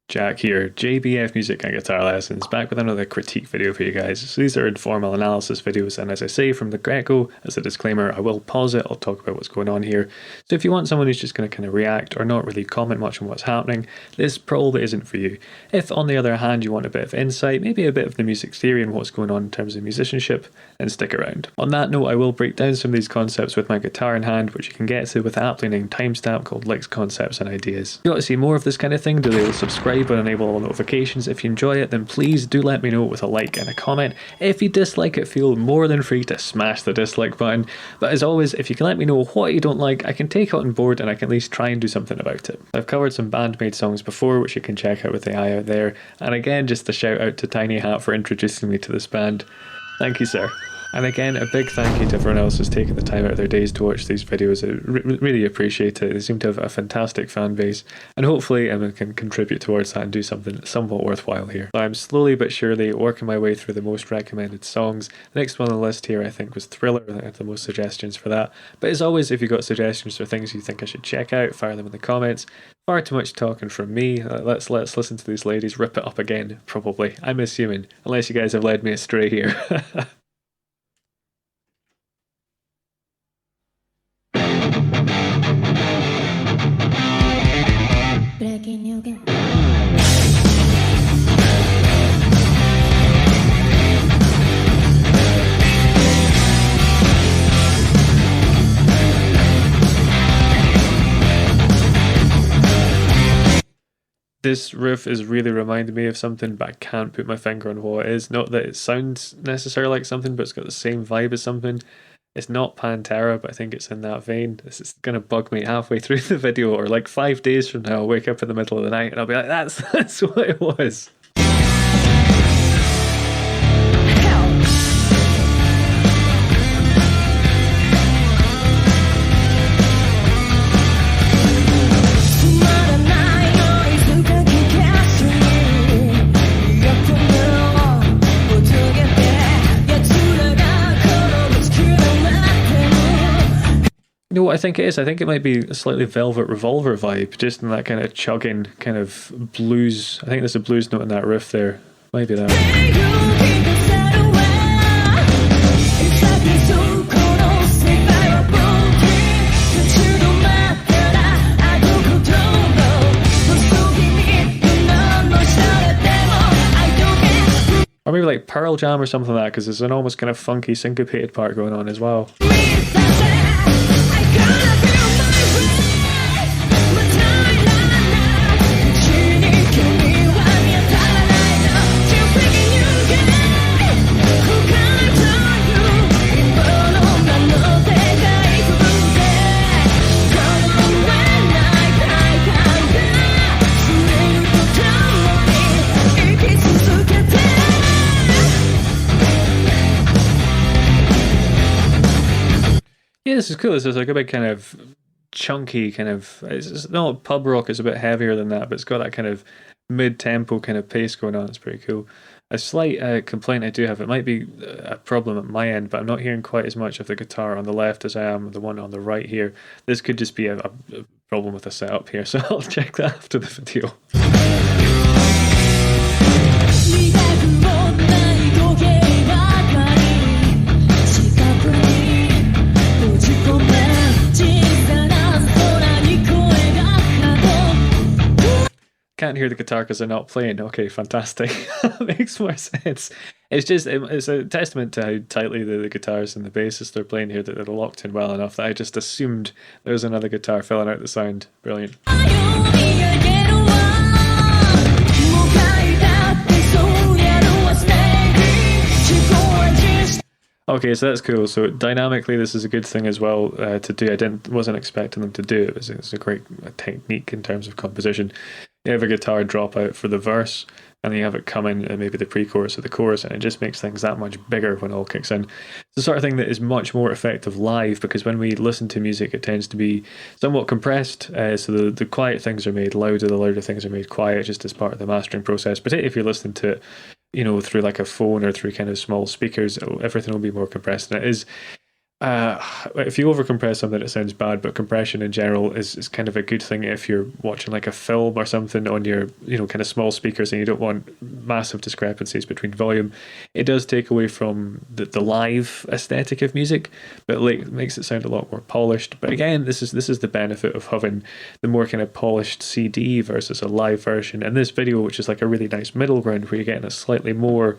Jack here, JBF Music and Guitar Lessons, back with another critique video for you guys. So these are informal analysis videos, and as I say from the get-go, as a disclaimer, I will pause it, I'll talk about what's going on here. So if you want someone who's just going to kind of react or not really comment much on what's happening, this probably isn't for you. If on the other hand you want a bit of insight, maybe a bit of the music theory and what's going on in terms of musicianship, then stick around. On that note, I will break down some of these concepts with my guitar in hand, which you can get to with the aptly named timestamp called Licks, Concepts and Ideas. If you want to see more of this kind of thing, do the subscribe and enable all notifications. If you enjoy it, then please do let me know with a like and a comment. If you dislike it, feel more than free to smash the dislike button. But as always, if you can let me know what you don't like, I can take it on board and I can at least try and do something about it. I've covered some Band-Maid songs before, which you can check out with the eye out there. And again, just a shout out to Tiny Hat for introducing me to this band. Thank you, sir. And again, a big thank you to everyone else who's taken the time out of their days to watch these videos. I really appreciate it. They seem to have a fantastic fan base, and hopefully I can contribute towards that and do something somewhat worthwhile here. So I'm slowly but surely working my way through the most recommended songs. The next one on the list here I think was Thriller. I had the most suggestions for that. But as always, if you've got suggestions for things you think I should check out, fire them in the comments. Far too much talking from me. Let's listen to these ladies rip it up again, probably. I'm assuming, unless you guys have led me astray here. This riff is really reminding me of something, but I can't put my finger on what it is. Not that it sounds necessarily like something, but it's got the same vibe as something. It's not Pantera, but I think it's in that vein. This is going to bug me halfway through the video, or like 5 days from now, I'll wake up in the middle of the night and I'll be like, that's what it was. You know what I think it is? I think it might be a slightly Velvet Revolver vibe, just in that kind of chugging, kind of blues. I think there's a blues note in that riff there. Maybe that. Or maybe like Pearl Jam or something like that, because there's an almost kind of funky syncopated part going on as well. Yeah, this is cool. This is like a big kind of chunky kind of, it's not pub rock, it's a bit heavier than that, but it's got that kind of mid-tempo kind of pace going on. It's pretty cool. A slight complaint I do have, it might be a problem at my end, but I'm not hearing quite as much of the guitar on the left as I am the one on the right here. This could just be a problem with the setup here, so I'll check that after the video. Can't hear the guitar because they're not playing. Okay, fantastic. That makes more sense. It's a testament to how tightly the guitars and the bassists they're playing here, that they're locked in well enough that I just assumed there was another guitar filling out the sound. Brilliant. Okay, so that's cool. So dynamically, this is a good thing as well to do. Wasn't expecting them to do it. It's a great technique in terms of composition. You have a guitar drop out for the verse, and then you have it come in maybe the pre-chorus or the chorus, and it just makes things that much bigger when it all kicks in. It's the sort of thing that is much more effective live, because when we listen to music, it tends to be somewhat compressed. So the quiet things are made louder, the louder things are made quiet, just as part of the mastering process. Particularly if you're listening to it, you know, through like a phone or through kind of small speakers, everything will be more compressed. And it is If you overcompress something, it sounds bad, but compression in general is kind of a good thing if you're watching like a film or something on your, kind of small speakers and you don't want massive discrepancies between volume. It does take away from the live aesthetic of music, but like makes it sound a lot more polished. But again, this is the benefit of having the more kind of polished CD versus a live version. And this video, which is like a really nice middle ground where you're getting a slightly more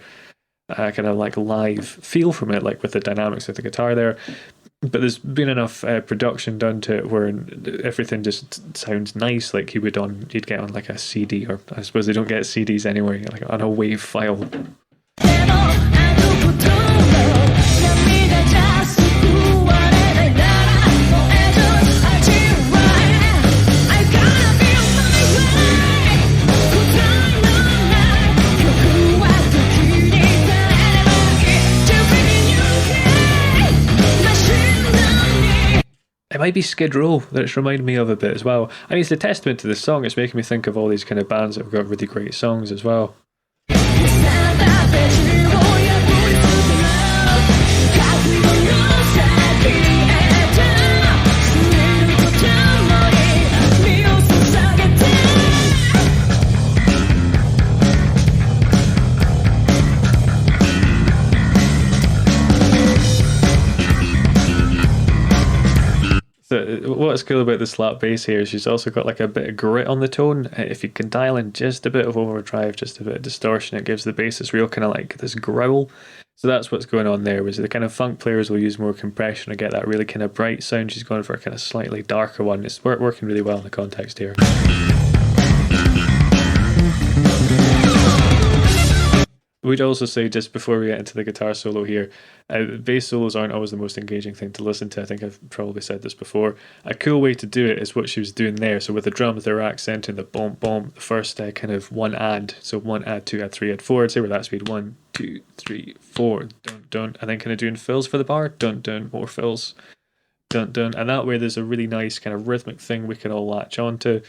kind of like live feel from it, like with the dynamics of the guitar there. But there's been enough production done to it where everything just sounds nice, like you'd get on like a CD, or I suppose they don't get CDs anywhere, like on a WAV file. It might be Skid Row that it's reminded me of a bit as well. I mean, it's a testament to the song. It's making me think of all these kind of bands that have got really great songs as well. So what's cool about the slap bass here is she's also got like a bit of grit on the tone. If you can dial in just a bit of overdrive, just a bit of distortion, it gives the bass this real kind of like this growl. So that's what's going on there. Was the kind of funk players will use more compression to get that really kind of bright sound. She's going for a kind of slightly darker one. It's working really well in the context here. We'd also say, just before we get into the guitar solo here, bass solos aren't always the most engaging thing to listen to. I think I've probably said this before. A cool way to do it is what she was doing there. So with the drums, they're accenting the bomb bomb, the first kind of one add. So one add, two add, three add, four. I'd say with that speed, 1, 2, 3, 4, dun dun, and then kind of doing fills for the bar, dun dun, more fills, dun dun, and that way there's a really nice kind of rhythmic thing we can all latch onto.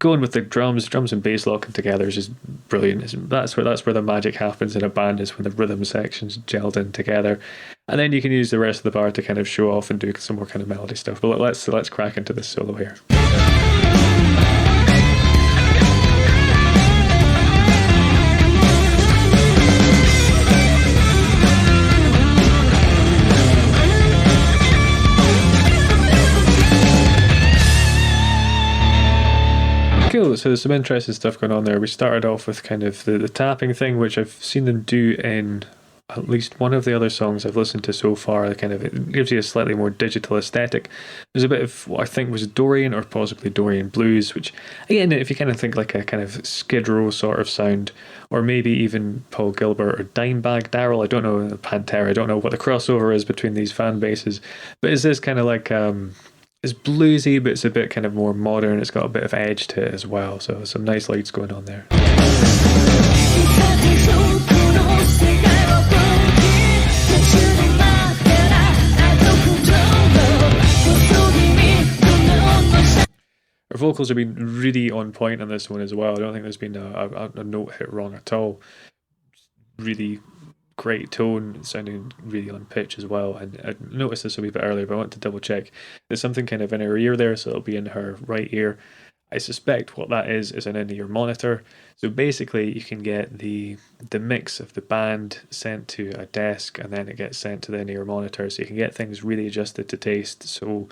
Going with the drums and bass locking together is just brilliant. That's where the magic happens in a band, is when the rhythm sections gelled in together, and then you can use the rest of the bar to kind of show off and do some more kind of melody stuff. But let's crack into this solo here. Cool, so there's some interesting stuff going on there. We started off with kind of the tapping thing, which I've seen them do in at least one of the other songs I've listened to so far. It gives you a slightly more digital aesthetic. There's a bit of what I think was Dorian or possibly Dorian blues, which again, if you kind of think like a kind of Skid Row sort of sound, or maybe even Paul Gilbert or Dimebag Daryl, I don't know, Pantera, I don't know what the crossover is between these fan bases, but is this kind of like it's bluesy, but it's a bit kind of more modern. It's got a bit of edge to it as well. So some nice lights going on there. Her vocals have been really on point on this one as well. I don't think there's been a note hit wrong at all. Really great tone, sounding really on pitch as well. And I noticed this a wee bit earlier, but I want to double check. There's something kind of in her ear there, so it'll be in her right ear. I suspect what that is an in-ear monitor. So basically you can get the mix of the band sent to a desk, and then it gets sent to the in-ear monitor, so you can get things really adjusted to taste. So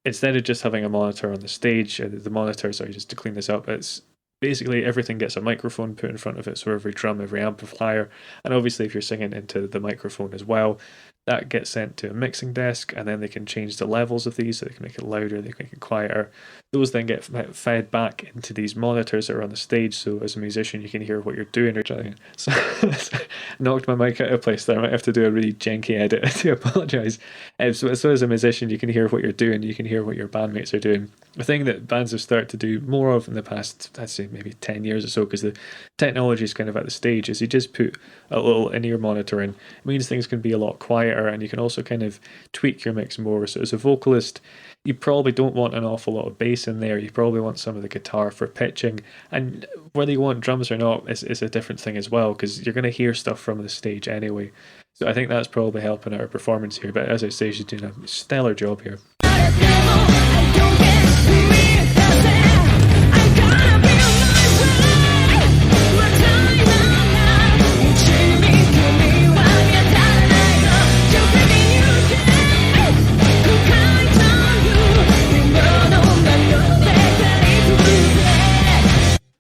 instead of just having a monitor on the stage, the monitor, sorry, just to clean this up, it's basically everything gets a microphone put in front of it, so every drum, every amplifier, and obviously if you're singing into the microphone as well, that gets sent to a mixing desk, and then they can change the levels of these, so they can make it louder, they can make it quieter. Those then get fed back into these monitors that are on the stage, so as a musician you can hear what you're doing. So knocked my mic out of place there. I might have to do a really janky edit. I do apologise. So as a musician you can hear what you're doing, you can hear what your bandmates are doing. The thing that bands have started to do more of in the past, I'd say maybe 10 years or so, because the technology is kind of at the stage, is you just put a little in-ear monitor in. It means things can be a lot quieter, and you can also kind of tweak your mix more. So as a vocalist, you probably don't want an awful lot of bass in there. You probably want some of the guitar for pitching, and whether you want drums or not is a different thing as well, because you're going to hear stuff from the stage anyway. So I think that's probably helping our performance here. But as I say, she's doing a stellar job here.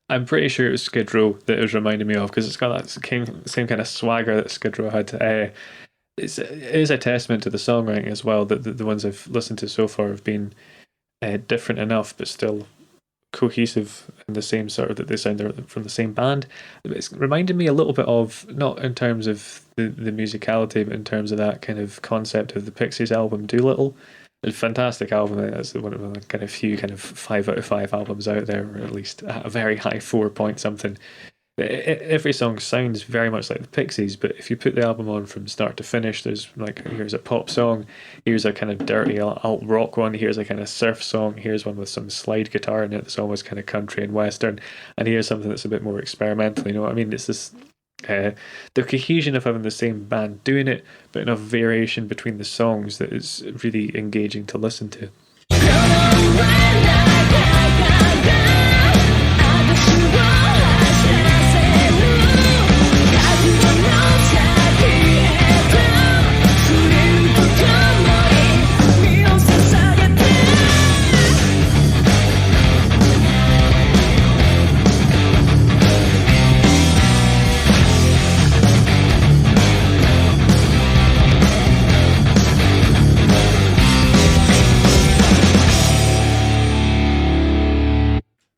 I'm pretty sure it was Skid Row that it was reminding me of, because it's got that same kind of swagger that Skid Row had. It is a testament to the songwriting as well, that the ones I've listened to so far have been different enough, but still cohesive in the same sort of, that they sound from the same band. It's reminded me a little bit of, not in terms of the musicality, but in terms of that kind of concept of the Pixies album Doolittle. A fantastic album. It's one of the kind of few kind of 5 out of 5 albums out there, or at least a very high 4 point something. Every song sounds very much like the Pixies, but if you put the album on from start to finish, there's like, here's a pop song, here's a kind of dirty alt rock one, here's a kind of surf song, here's one with some slide guitar in it that's almost kind of country and western, and here's something that's a bit more experimental. You know what I mean? It's this the cohesion of having the same band doing it, but enough variation between the songs that is really engaging to listen to.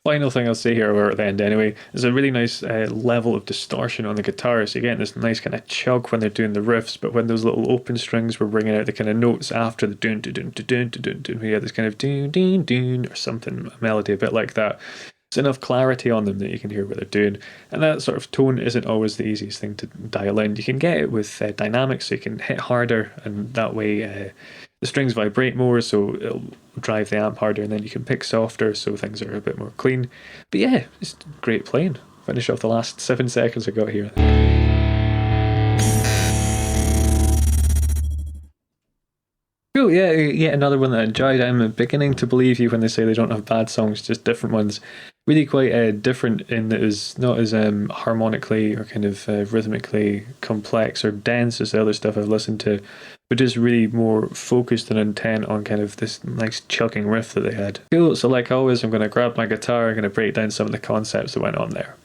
Final thing I'll say here, or at the end anyway, is a really nice level of distortion on the guitar. So you're getting this nice kind of chug when they're doing the riffs, but when those little open strings were bringing out the kind of notes after the dun dun dun dun dun dun dun, we had this kind of dun dun dun or something, a melody a bit like that. There's enough clarity on them that you can hear what they're doing, and that sort of tone isn't always the easiest thing to dial in. You can get it with dynamics, so you can hit harder, and that way the strings vibrate more, so it'll drive the amp harder, and then you can pick softer, so things are a bit more clean. But yeah, it's great playing. Finish off the last 7 seconds I got here. Cool, yeah, yet another one that I enjoyed. I'm beginning to believe you when they say they don't have bad songs, just different ones. Really quite different in that it's not as harmonically or kind of rhythmically complex or dense as the other stuff I've listened to, but just really more focused and intent on kind of this nice chugging riff that they had. Cool, so like always, I'm going to grab my guitar, I'm going to break down some of the concepts that went on there.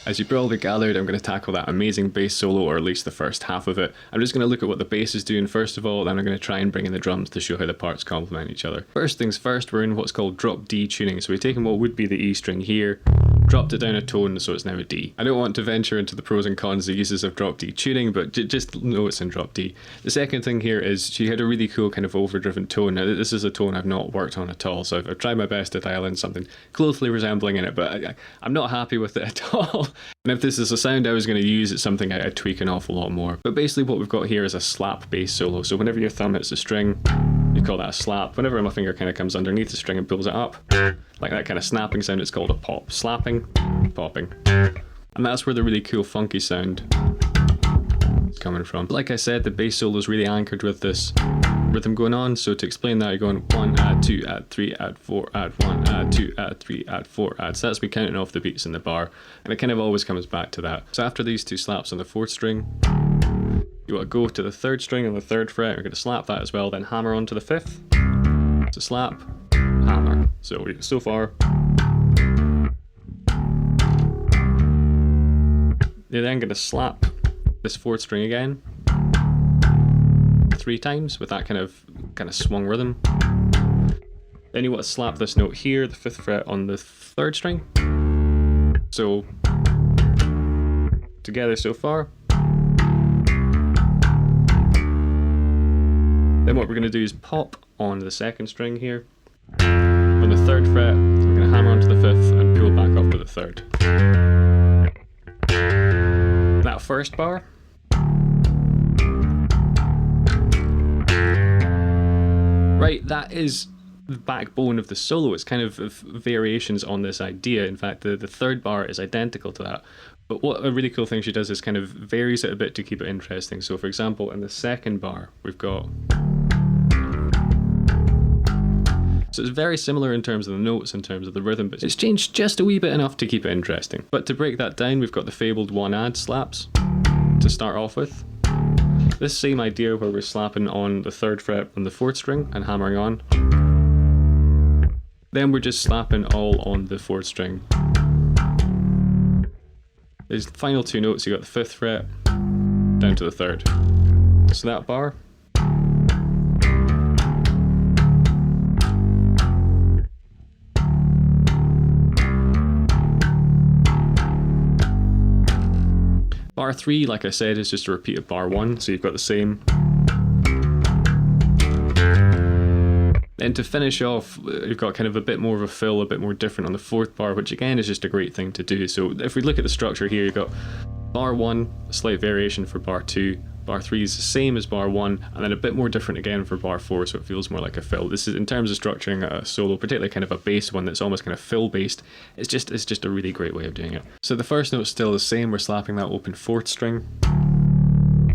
As you probably gathered, I'm going to tackle that amazing bass solo, or at least the first half of it. I'm just going to look at what the bass is doing first of all, then I'm going to try and bring in the drums to show how the parts complement each other. First things first, we're in what's called drop D tuning. So we've taken what would be the E string here, dropped it down a tone so it's now a D. I don't want to venture into the pros and cons of uses of drop D tuning, but just know it's in drop D. The second thing here is she had a really cool kind of overdriven tone. Now this is a tone I've not worked on at all, so I've tried my best to dial in something closely resembling in it, but I'm not happy with it at all. And if this is a sound I was going to use, it's something I'd tweak an awful lot more. But basically what we've got here is a slap bass solo. So whenever your thumb hits the string, you call that a slap. Whenever my finger kind of comes underneath the string and pulls it up, like that kind of snapping sound, it's called a pop. Slapping, popping. And that's where the really cool funky sound is coming from. Like I said, the bass solo is really anchored with this rhythm going on. So to explain that, you're going 1, add 2, add 3, add 4, add 1, add 2, add 3, add 4, add. So that's me counting off the beats in the bar, and it kind of always comes back to that. So after these two slaps on the 4th string, you want to go to the 3rd string on the 3rd fret. We're going to slap that as well, then hammer onto the 5th. So slap, hammer. So far. You're then going to slap this 4th string again 3 times with that kind of swung rhythm. Then you want to slap this note here, the 5th fret on the 3rd string. So together so far. Then what we're going to do is pop on the 2nd string here on the 3rd fret. So we're going to hammer onto the 5th and pull back up to the 3rd. That first bar Right, that is the backbone of the solo. It's kind of variations on this idea. In fact, the third bar is identical to that. But what a really cool thing she does is kind of varies it a bit to keep it interesting. So for example, in the second bar, we've got... So it's very similar in terms of the notes, in terms of the rhythm, but it's changed just a wee bit enough to keep it interesting. But to break that down, we've got the fabled one-add slaps to start off with. This same idea where we're slapping on the 3rd fret on the 4th string and hammering on. Then we're just slapping all on the 4th string. There's the final 2 notes, you got the 5th fret down to the 3rd. So that bar. Bar 3, like I said, is just a repeat of bar 1, so you've got the same. Then to finish off, you've got kind of a bit more of a fill, a bit more different on the 4th bar, which again is just a great thing to do. So if we look at the structure here, you've got bar 1, a slight variation for bar 2, bar 3 is the same as bar 1, and then a bit more different again for bar 4, so it feels more like a fill. This is, in terms of structuring a solo, particularly kind of a bass one that's almost kind of fill based, it's just a really great way of doing it. So the first note's still the same, we're slapping that open 4th string.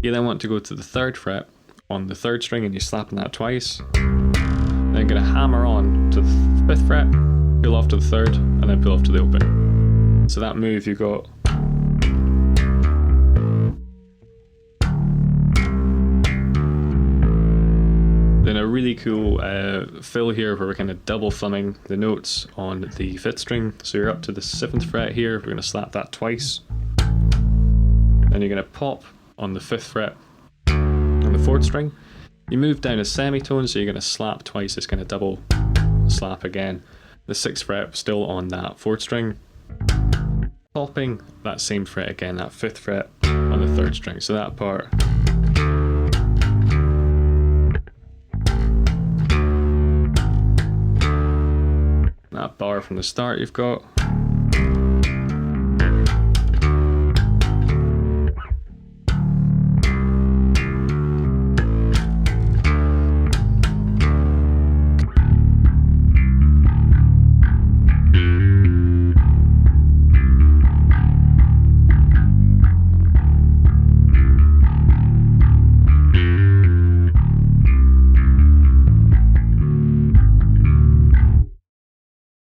You then want to go to the 3rd fret on the 3rd string and you're slapping that twice. Then going to hammer on to the 5th fret, pull off to the 3rd, and then pull off to the open. So that move you got... Then a really cool fill here where we're kind of double thumbing the notes on the 5th string. So you're up to the 7th fret here, we're going to slap that twice. Then you're going to pop on the 5th fret on the 4th string. You move down a semitone, so you're going to slap twice, this kind of double slap again. The 6th fret still on that 4th string. Popping that same fret again, that 5th fret on the 3rd string. So that part... That bar from the start you've got.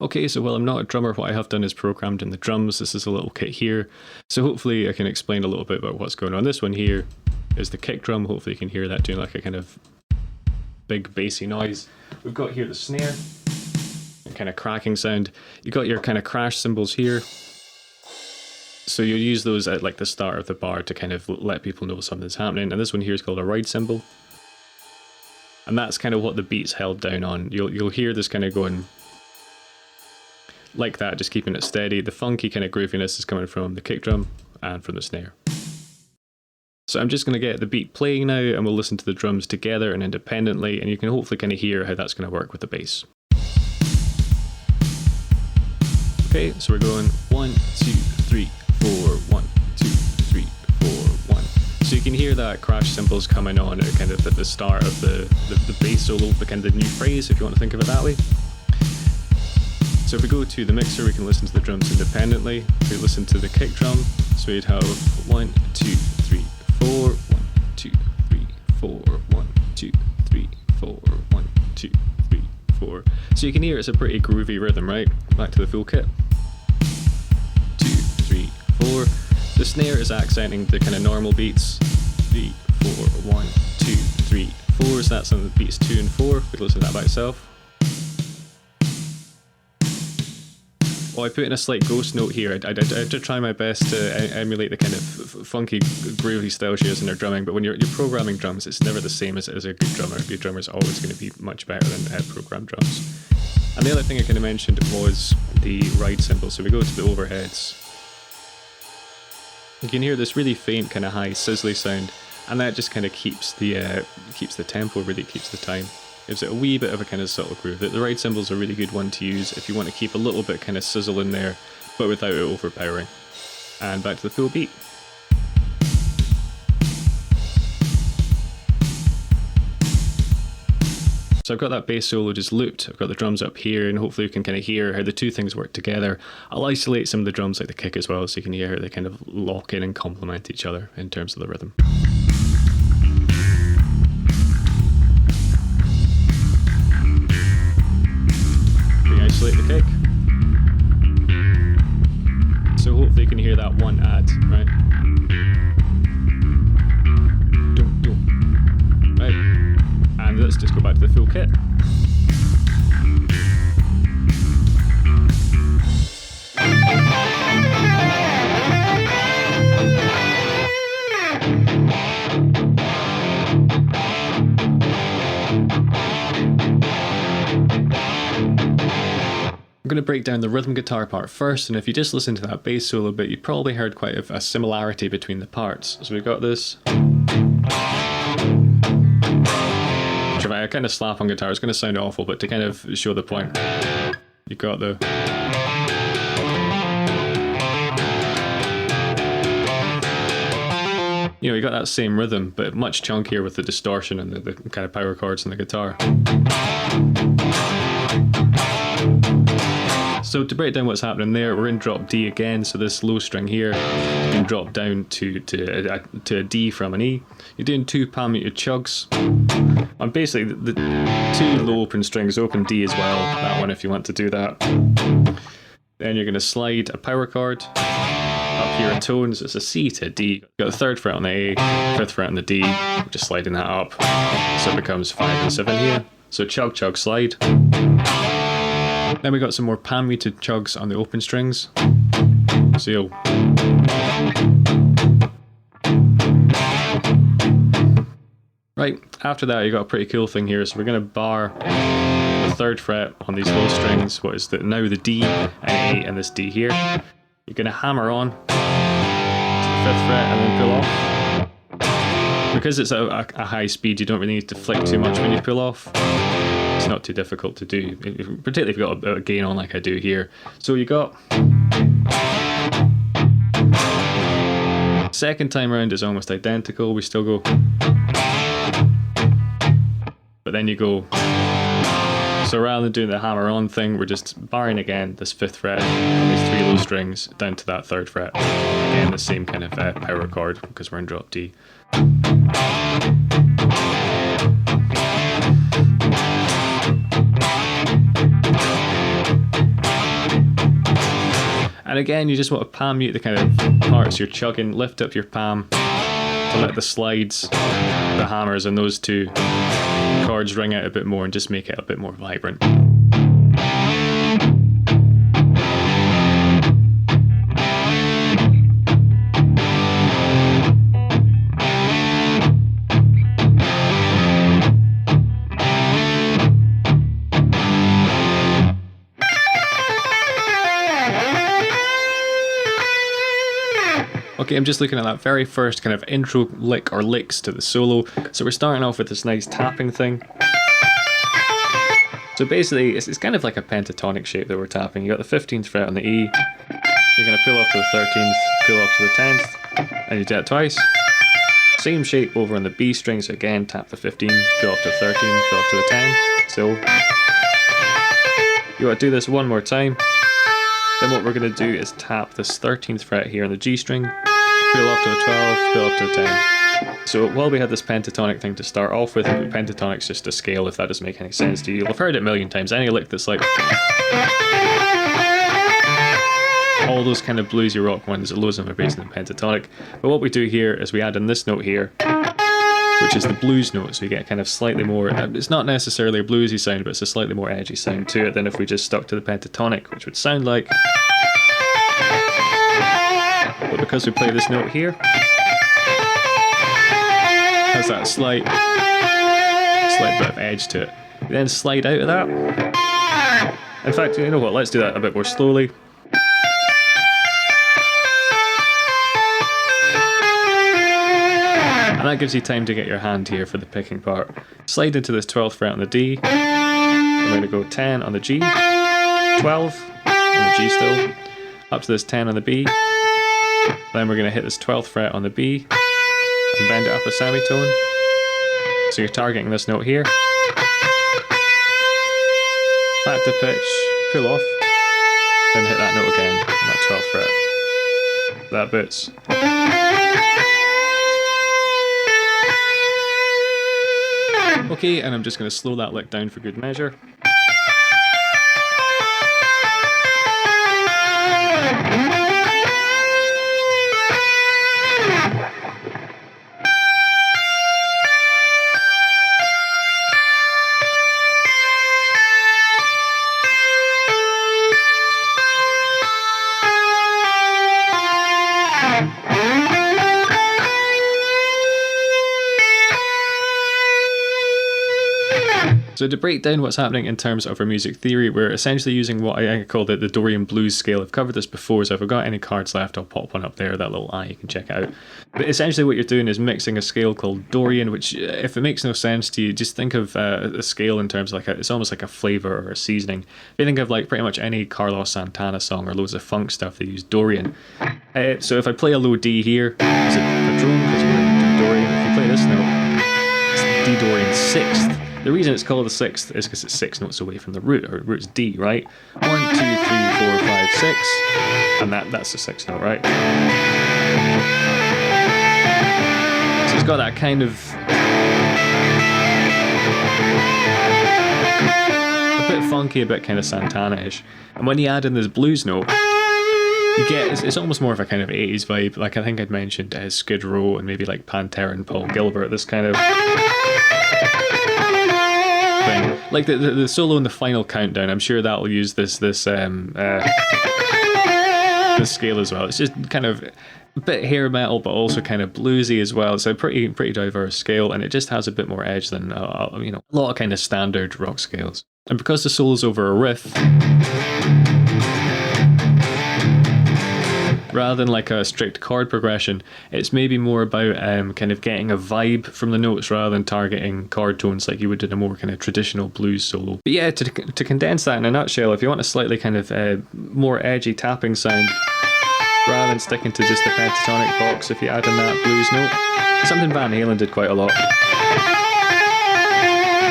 Okay, so while I'm not a drummer, what I have done is programmed in the drums. This is a little kit here. So hopefully I can explain a little bit about what's going on. This one here is the kick drum. Hopefully you can hear that doing like a kind of big bassy noise. We've got here the snare, and kind of cracking sound. You've got your kind of crash cymbals here. So you'll use those at like the start of the bar to kind of let people know something's happening. And this one here is called a ride cymbal. And that's kind of what the beat's held down on. You'll hear this kind of going like that, just keeping it steady. The funky kind of grooviness is coming from the kick drum and from the snare. So I'm just going to get the beat playing now and we'll listen to the drums together and independently, and you can hopefully kind of hear how that's going to work with the bass. Okay, so we're going 1, 2, 3, 4, 1, 2, 3, 4, 1. So you can hear that crash cymbals coming on at kind of at the start of the bass solo, the kind of the new phrase, if you want to think of it that way. So if we go to the mixer, we can listen to the drums independently. If we listen to the kick drum, so we'd have 1, 2, 3, 4, 1, 2, 3, 4, 1, 2, 3, 4, 1, 2, 3, 4. So you can hear it's a pretty groovy rhythm, right? Back to the full kit. 2, 3, 4. The snare is accenting the kind of normal beats. 3, 4, 1, 2, 3, 4. So that's on the beats 2 and 4. We can listen to that by itself. Well, I put in a slight ghost note here. I did try my best to emulate the kind of funky, groovy style she has in her drumming, but when you're programming drums, it's never the same as a good drummer. A good drummer is always going to be much better than programmed drums. And the other thing I kind of mentioned was the ride cymbal. So we go to the overheads. You can hear this really faint, kind of high, sizzly sound, and that just kind of keeps the tempo, really keeps the time. Gives it a wee bit of a kind of subtle groove. The ride cymbal's a really good one to use if you want to keep a little bit kind of sizzle in there, but without it overpowering. And back to the full beat. So I've got that bass solo just looped, I've got the drums up here, and hopefully you can kind of hear how the two things work together. I'll isolate some of the drums like the kick as well, so you can hear how they kind of lock in and complement each other in terms of the rhythm. We isolate the kick. So hopefully you can hear that one add, right? Dum, dum. Right. And let's just go back to the full kit. I'm going to break down the rhythm guitar part first, and if you just listen to that bass solo bit, you probably heard quite a similarity between the parts. So we've got this, which if I kind of slap on guitar, it's going to sound awful, but to kind of show the point, you've got the... You know, you got that same rhythm, but much chunkier with the distortion and the kind of power chords in the guitar. So to break down what's happening there, we're in drop D again, so this low string here has been dropped down to a D from an E. You're doing two palm muted chugs. And basically the two low open strings, open D as well, that one if you want to do that. Then you're going to slide a power chord up here in tones. It's a C to a D. You've got the third fret on the A, fifth fret on the D, just sliding that up. So it becomes 5 and 7 here. So chug, chug, slide. Then we got some more pan muted chugs on the open strings. So you'll... Right, after that you got a pretty cool thing here. So we're going to bar the third fret on these low strings. What is now the D and A and this D here. You're going to hammer on to the fifth fret and then pull off. Because it's at a high speed, you don't really need to flick too much when you pull off. It's not too difficult to do, particularly if you've got a gain on like I do here. So you got... Second time around is almost identical, we still go... But then you go... So rather than doing the hammer on thing, we're just barring again this fifth fret on these three low strings down to that third fret. Again, the same kind of power chord because we're in drop D. And again, you just want to palm mute the kind of parts you're chugging, lift up your palm to let the slides, the hammers, and those two chords ring out a bit more and just make it a bit more vibrant. Okay, I'm just looking at that very first kind of intro lick or licks to the solo. So we're starting off with this nice tapping thing. So basically, it's kind of like a pentatonic shape that we're tapping. You got the 15th fret on the E, you're going to pull off to the 13th, pull off to the 10th, and you do that twice. Same shape over on the B string, so again, tap the 15, pull off to the 13, pull off to the 10. So you want to do this one more time. Then what we're going to do is tap this 13th fret here on the G string, pull off to the 12, pull off to the 10. So while we had this pentatonic thing to start off with, pentatonic's just a scale if that doesn't make any sense to you. You'll have heard it a million times. Any lick that's like... all those kind of bluesy rock ones, loads of them are based in pentatonic. But what we do here is we add in this note here, which is the blues note, so you get kind of slightly more... It's not necessarily a bluesy sound, but it's a slightly more edgy sound to it than if we just stuck to the pentatonic, which would sound like... But because we play this note here, has that slight bit of edge to it. You then slide out of that. In fact, you know what, let's do that a bit more slowly. And that gives you time to get your hand here for the picking part. Slide into this 12th fret on the D. We're going to go 10 on the G, 12 on the G still, up to this 10 on the B. Then we're going to hit this 12th fret on the B and bend it up a semitone. So you're targeting this note here. back to pitch, pull off, then hit that note again on that 12th fret. That bits. Okay, and I'm just going to slow that lick down for good measure. So to break down what's happening in terms of our music theory, we're essentially using what I call the Dorian blues scale. I've covered this before, so if I've got any cards left, I'll pop one up there, that little eye, you can check it out. But essentially what you're doing is mixing a scale called Dorian, which, if it makes no sense to you, just think of a scale in terms of it's almost like a flavour or a seasoning. If you think of like pretty much any Carlos Santana song or loads of funk stuff, they use Dorian. So if I play a low D here, is it a drone? Because we're in Dorian. If you play this note, it's D Dorian 6th. The reason it's called the 6th is because it's 6 notes away from the root, or root's D, right? 1, 2, 3, 4, 5, 6, and that's the 6th note, right? So it's got that kind of a bit funky, a bit kind of Santana-ish. And when you add in this blues note, you get, it's almost more of a kind of 80s vibe. Like I think I'd mentioned Skid Row and maybe like Pantera and Paul Gilbert, this kind of thing. Like the solo in the final countdown, I'm sure that'll use this scale as well. It's just kind of a bit hair metal, but also kind of bluesy as well. It's a pretty diverse scale, and it just has a bit more edge than a lot of kind of standard rock scales. And because the solo's over a riff, rather than like a strict chord progression, it's maybe more about kind of getting a vibe from the notes rather than targeting chord tones like you would in a more kind of traditional blues solo. But yeah, to condense that in a nutshell, if you want a slightly kind of more edgy tapping sound, rather than sticking to just the pentatonic box, if you add in that blues note, something Van Halen did quite a lot.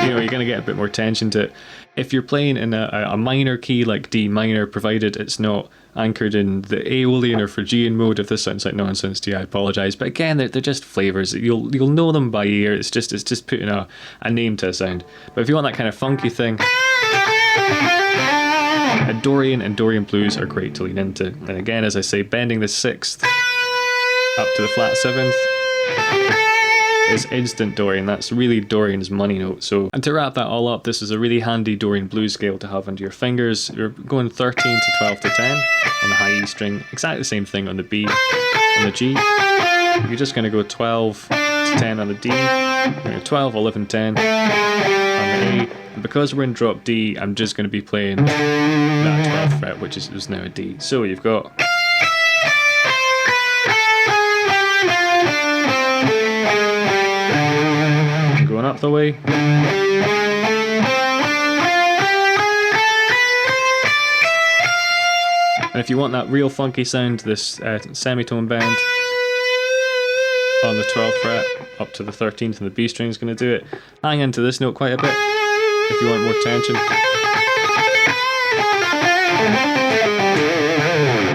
You're going to get a bit more tension to it. If you're playing in a minor key like D minor, provided it's not anchored in the Aeolian or Phrygian mode. If this sounds like nonsense to you, I apologise. But again, they're just flavours. You'll know them by ear. It's just putting a name to a sound. But if you want that kind of funky thing, a Dorian and Dorian blues are great to lean into. And again, as I say, bending the 6th up to the flat 7th is instant Dorian. That's really Dorian's money note. So, and to wrap that all up, this is a really handy Dorian blues scale to have under your fingers. You're going 13 to 12 to 10 on the high E string, exactly the same thing on the B and the G. You're just going to go 12 to 10 on the D, you're going to 12, 11, 10 on the A, and because we're in drop D, I'm just going to be playing that 12th fret, which is now a D. So you've got going up the way. And if you want that real funky sound, this semitone bend on the 12th fret up to the 13th and the B string is going to do it. Hang into this note quite a bit if you want more tension.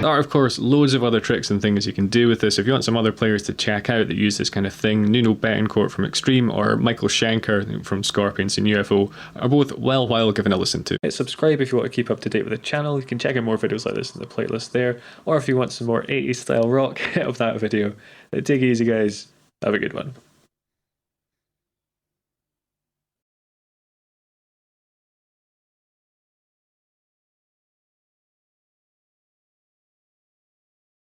There are, of course, loads of other tricks and things you can do with this. If you want some other players to check out that use this kind of thing, Nuno Betancourt from Extreme or Michael Schenker from Scorpions and UFO are both well giving a listen to. Hit subscribe if you want to keep up to date with the channel. You can check out more videos like this in the playlist there. Or if you want some more 80s style rock, hit up that video. Take it easy, guys. Have a good one.